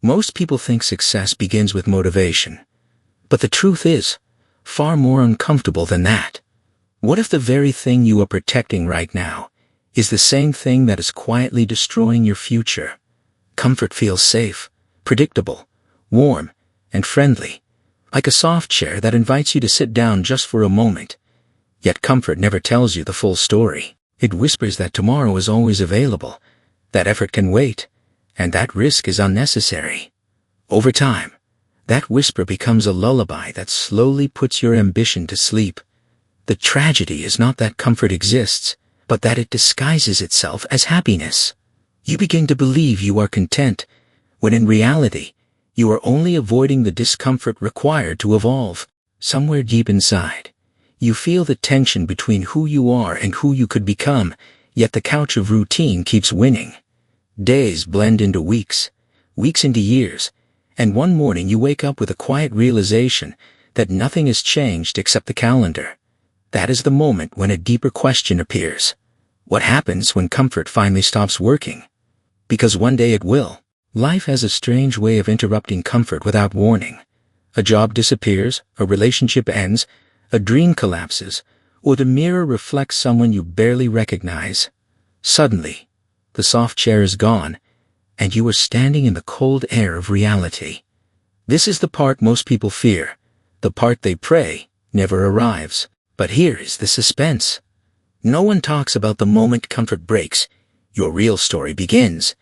Most people think success begins with motivation. But the truth is, far more uncomfortable than that. What if the very thing you are protecting right now is the same thing that is quietly destroying your future? Comfort feels safe, predictable, warm, and friendly, like a soft chair that invites you to sit down just for a moment. Yet comfort never tells you the full story. It whispers that tomorrow is always available, that effort can wait, and that risk is unnecessary. Over time, that whisper becomes a lullaby that slowly puts your ambition to sleep. The tragedy is not that comfort exists, but that it disguises itself as happiness. You begin to believe you are content, when in reality, you are only avoiding the discomfort required to evolve. Somewhere deep inside, you feel the tension between who you are and who you could become, yet the couch of routine keeps winning. Days blend into weeks, weeks into years, and one morning you wake up with a quiet realization that nothing has changed except the calendar. That is the moment when a deeper question appears. What happens when comfort finally stops working? Because one day it will. Life has a strange way of interrupting comfort without warning. A job disappears, a relationship ends, a dream collapses, or the mirror reflects someone you barely recognize. Suddenly, the soft chair is gone, and you are standing in the cold air of reality. This is the part most people fear. The part they pray never arrives. But here is the suspense. No one talks about the moment comfort breaks. Your real story begins.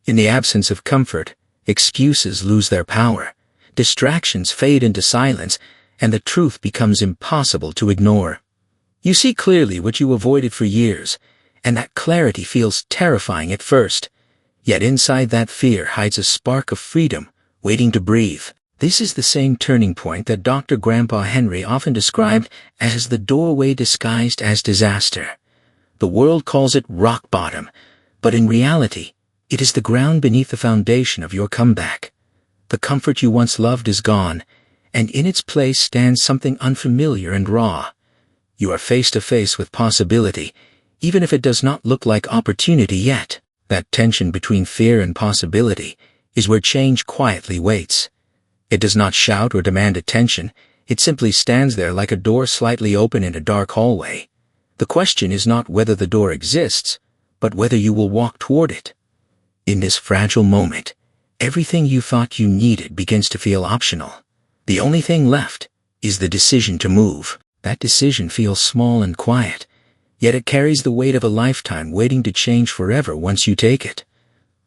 In the absence of comfort, excuses lose their power, distractions fade into silence, and the truth becomes impossible to ignore. You see clearly what you avoided for years, and that clarity feels terrifying at first. Yet inside that fear hides a spark of freedom, waiting to breathe. This is the same turning point that Dr. Grandpa Henry often described as the doorway disguised as disaster. The world calls it rock bottom, but in reality, it is the ground beneath the foundation of your comeback. The comfort you once loved is gone, and in its place stands something unfamiliar and raw. You are face to face with possibility, even if it does not look like opportunity yet. That tension between fear and possibility is where change quietly waits. It does not shout or demand attention. It simply stands there like a door slightly open in a dark hallway. The question is not whether the door exists, but whether you will walk toward it. In this fragile moment, everything you thought you needed begins to feel optional. The only thing left is the decision to move. That decision feels small and quiet, yet it carries the weight of a lifetime waiting to change forever once you take it.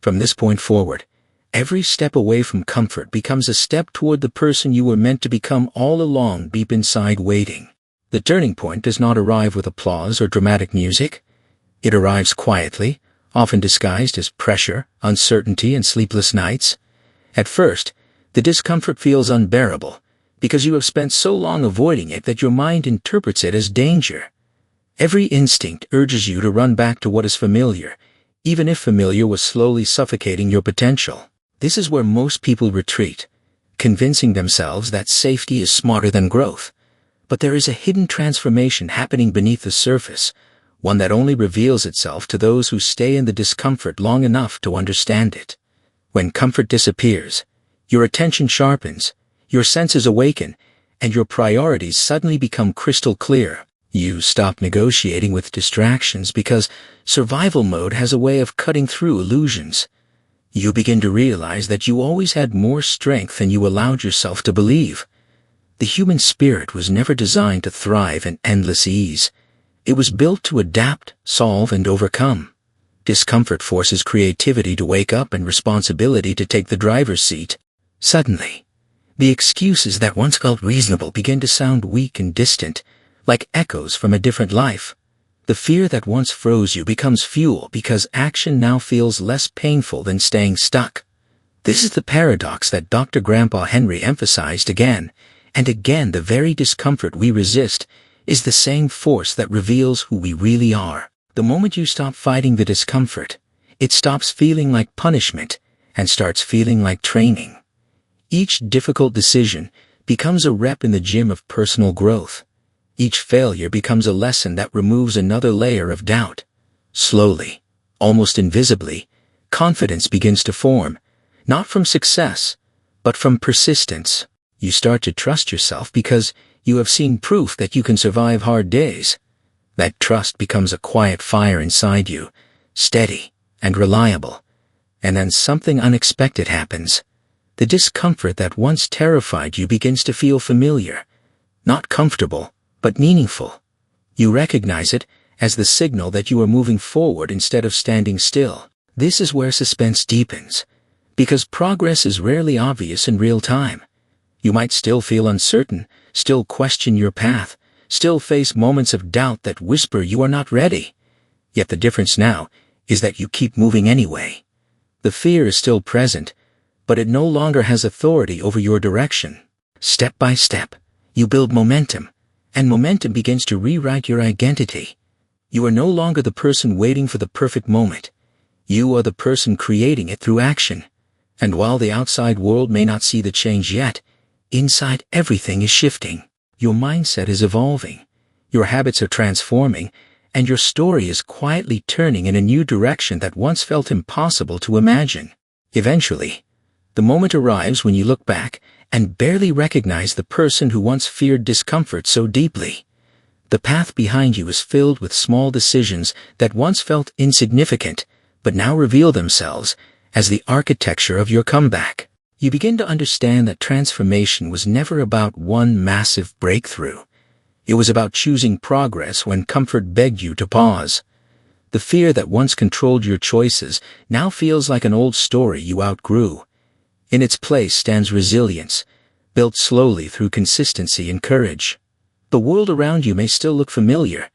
From this point forward, every step away from comfort becomes a step toward the person you were meant to become all along, deep inside waiting. The turning point does not arrive with applause or dramatic music. It arrives quietly, often disguised as pressure, uncertainty, and sleepless nights. At first, the discomfort feels unbearable, because you have spent so long avoiding it that your mind interprets it as danger. Every instinct urges you to run back to what is familiar, even if familiar was slowly suffocating your potential. This is where most people retreat, convincing themselves that safety is smarter than growth. But there is a hidden transformation happening beneath the surface, one that only reveals itself to those who stay in the discomfort long enough to understand it. When comfort disappears, your attention sharpens, your senses awaken, and your priorities suddenly become crystal clear. You stop negotiating with distractions because survival mode has a way of cutting through illusions. You begin to realize that you always had more strength than you allowed yourself to believe. The human spirit was never designed to thrive in endless ease. It was built to adapt, solve, and overcome. Discomfort forces creativity to wake up and responsibility to take the driver's seat. Suddenly, the excuses that once felt reasonable begin to sound weak and distant, like echoes from a different life. The fear that once froze you becomes fuel because action now feels less painful than staying stuck. This is the paradox that Dr. Grandpa Henry emphasized again and again. The very discomfort we resist is the same force that reveals who we really are. The moment you stop fighting the discomfort, it stops feeling like punishment and starts feeling like training. Each difficult decision becomes a rep in the gym of personal growth. Each failure becomes a lesson that removes another layer of doubt. Slowly, almost invisibly, confidence begins to form, Not from success, but from persistence. You start to trust yourself because you have seen proof that you can survive hard days. That trust becomes a quiet fire inside you, steady and reliable. And then something unexpected happens. The discomfort that once terrified you begins to feel familiar. Not comfortable, but meaningful. You recognize it as the signal that you are moving forward instead of standing still. This is where suspense deepens, because progress is rarely obvious in real time. You might still feel uncertain, still question your path, still face moments of doubt that whisper you are not ready. Yet the difference now is that you keep moving anyway. The fear is still present, but it no longer has authority over your direction. Step by step, you build momentum, and momentum begins to rewrite your identity. You are no longer the person waiting for the perfect moment. You are the person creating it through action. And while the outside world may not see the change yet, inside everything is shifting. Your mindset is evolving. Your habits are transforming, and your story is quietly turning in a new direction that once felt impossible to imagine. Eventually, the moment arrives when you look back and barely recognize the person who once feared discomfort so deeply. The path behind you is filled with small decisions that once felt insignificant, but now reveal themselves as the architecture of your comeback. You begin to understand that transformation was never about one massive breakthrough. It was about choosing progress when comfort begged you to pause. The fear that once controlled your choices now feels like an old story you outgrew. In its place stands resilience, built slowly through consistency and courage. The world around you may still look familiar,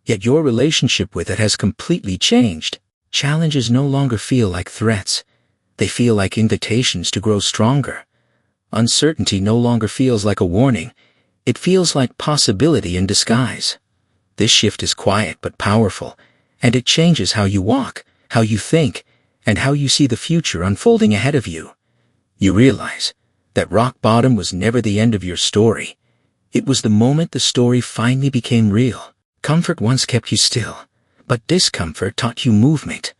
yet your relationship with it has completely changed. Challenges no longer feel like threats. They feel like invitations to grow stronger. Uncertainty no longer feels like a warning. It feels like possibility in disguise. This shift is quiet but powerful, and it changes how you walk, how you think, and how you see the future unfolding ahead of you. You realize that rock bottom was never the end of your story. It was the moment the story finally became real. Comfort once kept you still, but discomfort taught you movement.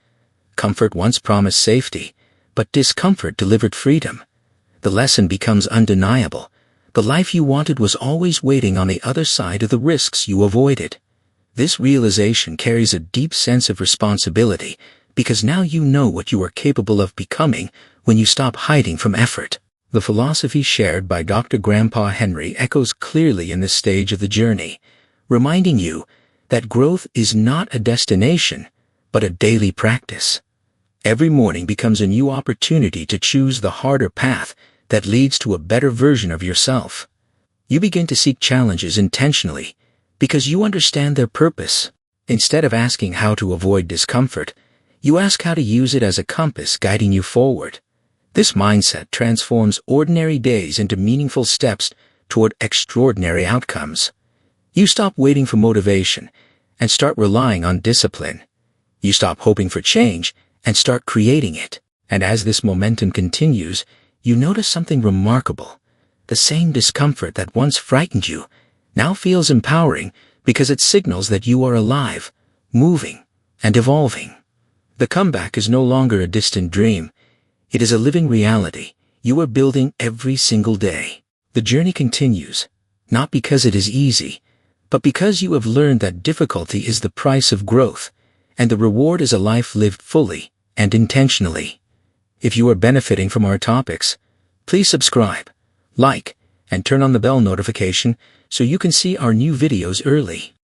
Comfort once promised safety, but discomfort delivered freedom. The lesson becomes undeniable. The life you wanted was always waiting on the other side of the risks you avoided. This realization carries a deep sense of responsibility, because now you know what you are capable of becoming when you stop hiding from effort. The philosophy shared by Dr. Grandpa Henry echoes clearly in this stage of the journey, reminding you that growth is not a destination, but a daily practice. Every morning becomes a new opportunity to choose the harder path that leads to a better version of yourself. You begin to seek challenges intentionally because you understand their purpose. Instead of asking how to avoid discomfort, you ask how to use it as a compass guiding you forward. This mindset transforms ordinary days into meaningful steps toward extraordinary outcomes. You stop waiting for motivation and start relying on discipline. You stop hoping for change and start creating it. And as this momentum continues, you notice something remarkable. The same discomfort that once frightened you now feels empowering because it signals that you are alive, moving, and evolving. The comeback is no longer a distant dream. It is a living reality you are building every single day. The journey continues, not because it is easy, but because you have learned that difficulty is the price of growth, and the reward is a life lived fully and intentionally. If you are benefiting from our topics, please subscribe, like, and turn on the bell notification so you can see our new videos early.